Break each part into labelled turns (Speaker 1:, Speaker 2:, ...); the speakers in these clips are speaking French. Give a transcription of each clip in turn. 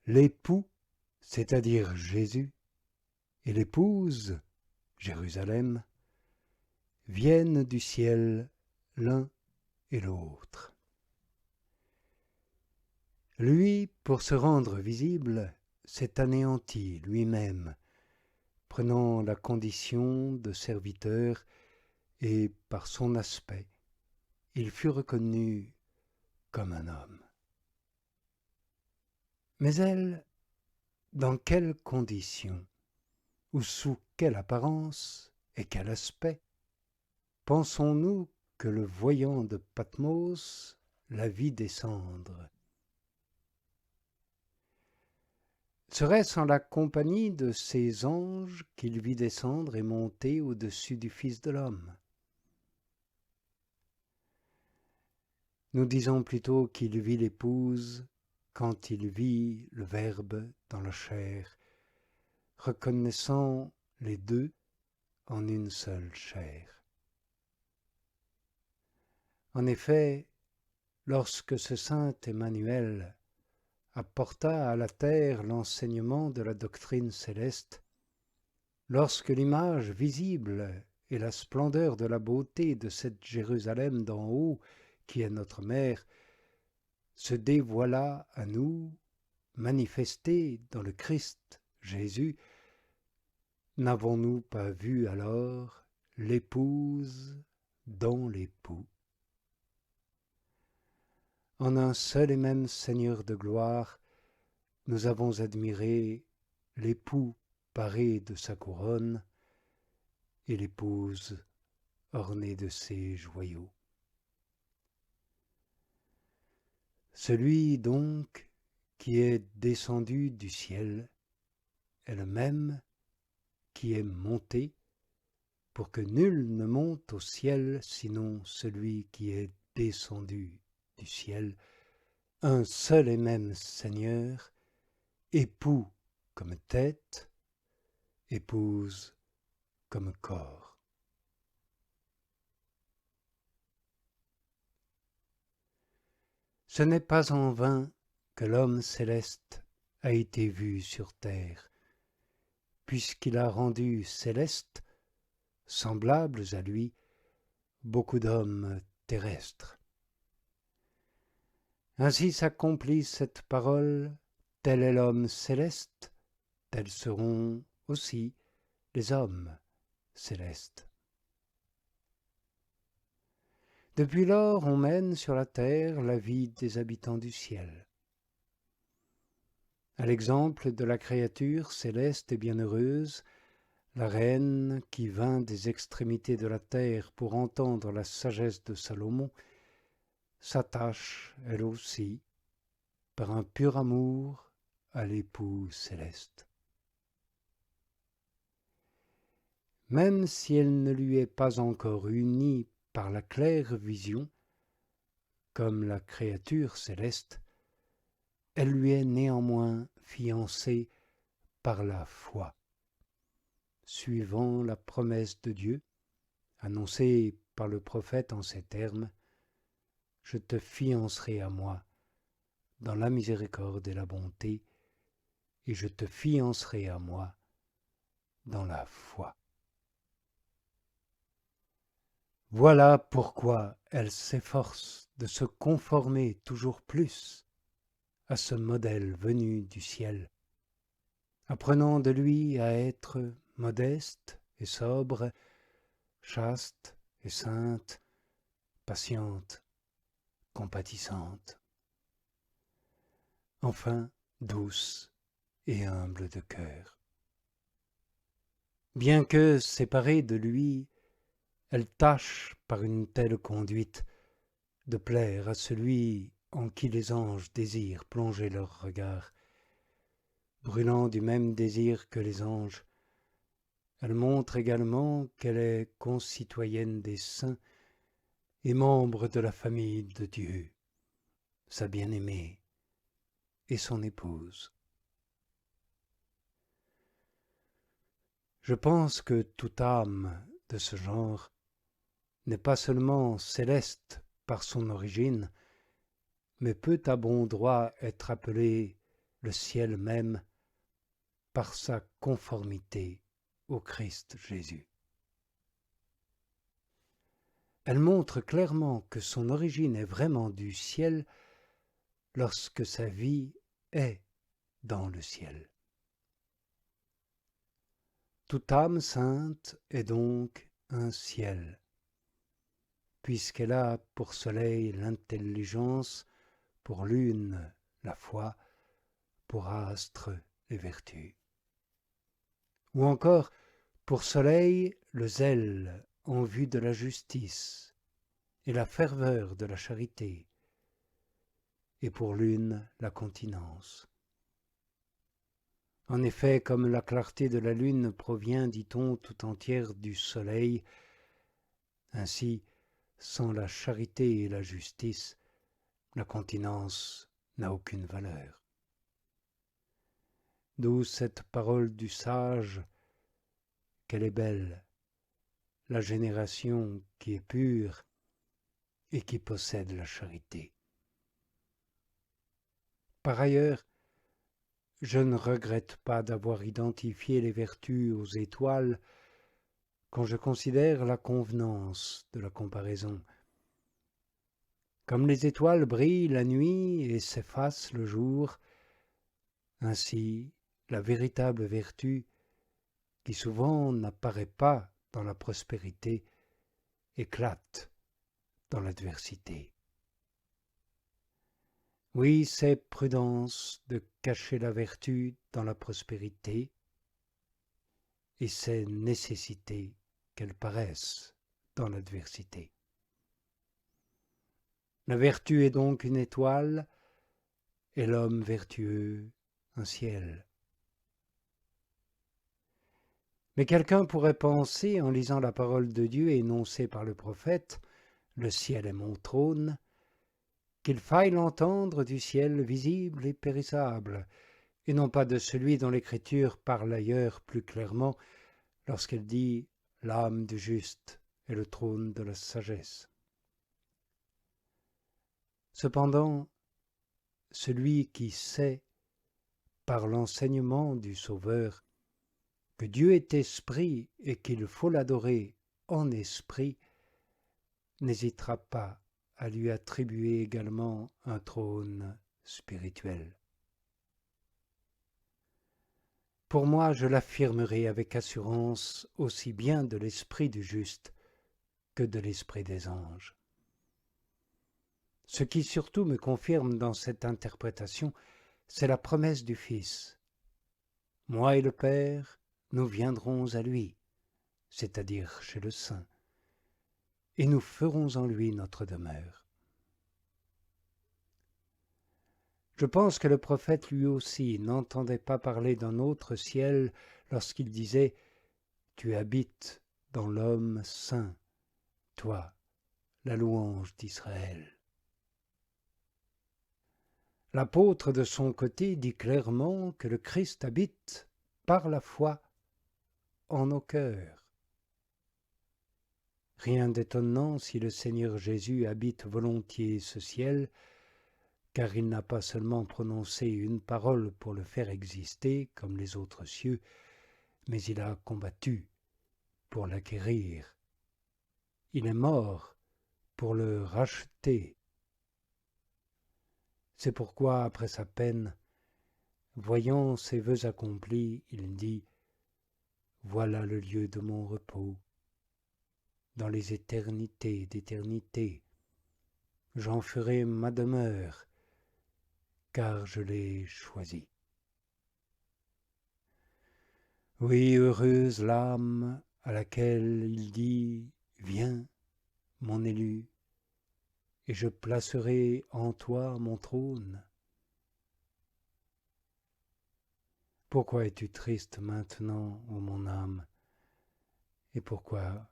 Speaker 1: L'époux, c'est-à-dire Jésus, et l'épouse, Jérusalem, viennent du ciel l'un et l'autre. Lui, pour se rendre visible, s'est anéanti lui-même, prenant la condition de serviteur, et par son aspect, il fut reconnu comme un homme. Mais elle, dans quelles conditions, ou sous quelle apparence et quel aspect, pensons-nous que le voyant de Pathmos la vit descendre? Serait-ce en la compagnie de ces anges qu'il vit descendre et monter au-dessus du Fils de l'homme? Nous disons plutôt qu'il vit l'épouse quand il vit le Verbe dans la chair, reconnaissant les deux en une seule chair. En effet, lorsque ce saint Emmanuel apporta à la terre l'enseignement de la doctrine céleste, lorsque l'image visible et la splendeur de la beauté de cette Jérusalem d'en haut, qui est notre mère, se dévoila à nous, manifestée dans le Christ Jésus, n'avons-nous pas vu alors l'épouse dans l'époux? En un seul et même Seigneur de gloire, nous avons admiré l'époux paré de sa couronne et l'épouse ornée de ses joyaux. Celui donc qui est descendu du ciel est le même qui est monté, pour que nul ne monte au ciel sinon celui qui est descendu du ciel, un seul et même Seigneur, époux comme tête, épouse comme corps. Ce n'est pas en vain que l'homme céleste a été vu sur terre, puisqu'il a rendu célestes, semblables à lui, beaucoup d'hommes terrestres. Ainsi s'accomplit cette parole, tel est l'homme céleste, tels seront aussi les hommes célestes. Depuis lors, on mène sur la terre la vie des habitants du ciel. À l'exemple de la créature céleste et bienheureuse, la reine qui vint des extrémités de la terre pour entendre la sagesse de Salomon, s'attache, elle aussi, par un pur amour, à l'époux céleste. Même si elle ne lui est pas encore unie par la claire vision, comme la créature céleste, elle lui est néanmoins fiancée par la foi, suivant la promesse de Dieu, annoncée par le prophète en ces termes: « Je te fiancerai à moi dans la miséricorde et la bonté, et je te fiancerai à moi dans la foi. » Voilà pourquoi elle s'efforce de se conformer toujours plus à ce modèle venu du ciel, apprenant de lui à être modeste et sobre, chaste et sainte, patiente, compatissante, enfin douce et humble de cœur. Bien que séparée de lui, elle tâche par une telle conduite de plaire à celui en qui les anges désirent plonger leur regard. Brûlant du même désir que les anges, elle montre également qu'elle est concitoyenne des saints et membre de la famille de Dieu, sa bien-aimée et son épouse. Je pense que toute âme de ce genre n'est pas seulement céleste par son origine, mais peut à bon droit être appelée le ciel même, par sa conformité au Christ Jésus. Elle montre clairement que son origine est vraiment du ciel lorsque sa vie est dans le ciel. Toute âme sainte est donc un ciel, puisqu'elle a pour soleil l'intelligence, pour lune la foi, pour astre les vertus. Ou encore pour soleil le zèle en vue de la justice et la ferveur de la charité, et pour lune la continence. En effet, comme la clarté de la lune provient, dit-on, tout entière du soleil, ainsi, sans la charité et la justice, la continence n'a aucune valeur. D'où cette parole du sage, qu'elle est belle, la génération qui est pure et qui possède la charité. Par ailleurs, je ne regrette pas d'avoir identifié les vertus aux étoiles quand je considère la convenance de la comparaison. Comme les étoiles brillent la nuit et s'effacent le jour, ainsi la véritable vertu, qui souvent n'apparaît pas dans la prospérité, éclate dans l'adversité. Oui, c'est prudence de cacher la vertu dans la prospérité, et c'est nécessité qu'elle paraisse dans l'adversité. La vertu est donc une étoile, et l'homme vertueux un ciel. Mais quelqu'un pourrait penser, en lisant la parole de Dieu énoncée par le prophète, « Le ciel est mon trône », qu'il faille l'entendre du ciel visible et périssable, et non pas de celui dont l'Écriture parle ailleurs plus clairement lorsqu'elle dit « l'âme du juste est le trône de la sagesse ». Cependant, celui qui sait, par l'enseignement du Sauveur, que Dieu est esprit et qu'il faut l'adorer en esprit, n'hésitera pas à lui attribuer également un trône spirituel. Pour moi, je l'affirmerai avec assurance aussi bien de l'esprit du juste que de l'esprit des anges. Ce qui surtout me confirme dans cette interprétation, c'est la promesse du Fils. « Moi et le Père, nous viendrons à lui, c'est-à-dire chez le Saint, et nous ferons en lui notre demeure. » Je pense que le prophète lui aussi n'entendait pas parler d'un autre ciel lorsqu'il disait « Tu habites dans l'homme saint, toi, la louange d'Israël. » L'apôtre de son côté dit clairement que le Christ habite par la foi en nos cœurs. Rien d'étonnant si le Seigneur Jésus habite volontiers ce ciel, car il n'a pas seulement prononcé une parole pour le faire exister comme les autres cieux, mais il a combattu pour l'acquérir. Il est mort pour le racheter. C'est pourquoi, après sa peine, voyant ses vœux accomplis, il dit « Voilà le lieu de mon repos. Dans les éternités d'éternité, j'en ferai ma demeure, car je l'ai choisi. » Oui, heureuse l'âme à laquelle il dit « Viens, mon élu, et je placerai en toi mon trône. » Pourquoi es-tu triste maintenant, ô mon âme, et pourquoi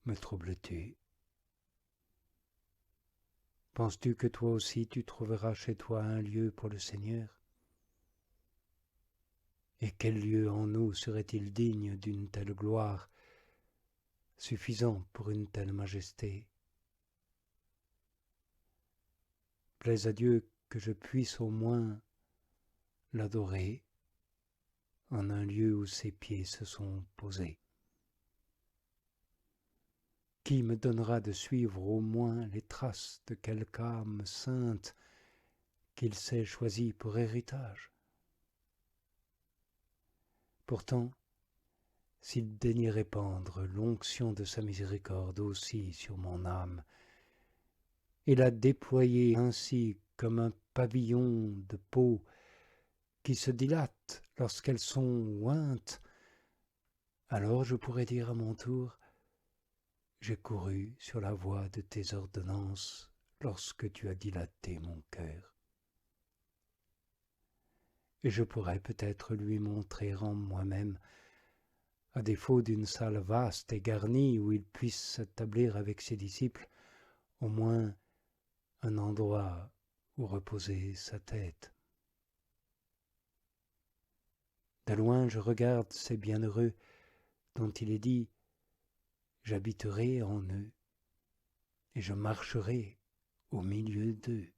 Speaker 1: me troubles-tu? Penses-tu que toi aussi tu trouveras chez toi un lieu pour le Seigneur? Et quel lieu en nous serait-il digne d'une telle gloire, suffisant pour une telle majesté? Plaise à Dieu que je puisse au moins l'adorer en un lieu où ses pieds se sont posés. Qui me donnera de suivre au moins les traces de quelque âme sainte qu'il s'est choisie pour héritage? Pourtant, s'il daignait répandre l'onction de sa miséricorde aussi sur mon âme, et la déployer ainsi comme un pavillon de peau qui se dilate lorsqu'elles sont ointes, alors je pourrais dire à mon tour: j'ai couru sur la voie de tes ordonnances lorsque tu as dilaté mon cœur. Et je pourrais peut-être lui montrer en moi-même, à défaut d'une salle vaste et garnie où il puisse s'établir avec ses disciples, au moins un endroit où reposer sa tête. De loin je regarde ces bienheureux dont il est dit: j'habiterai en eux et je marcherai au milieu d'eux.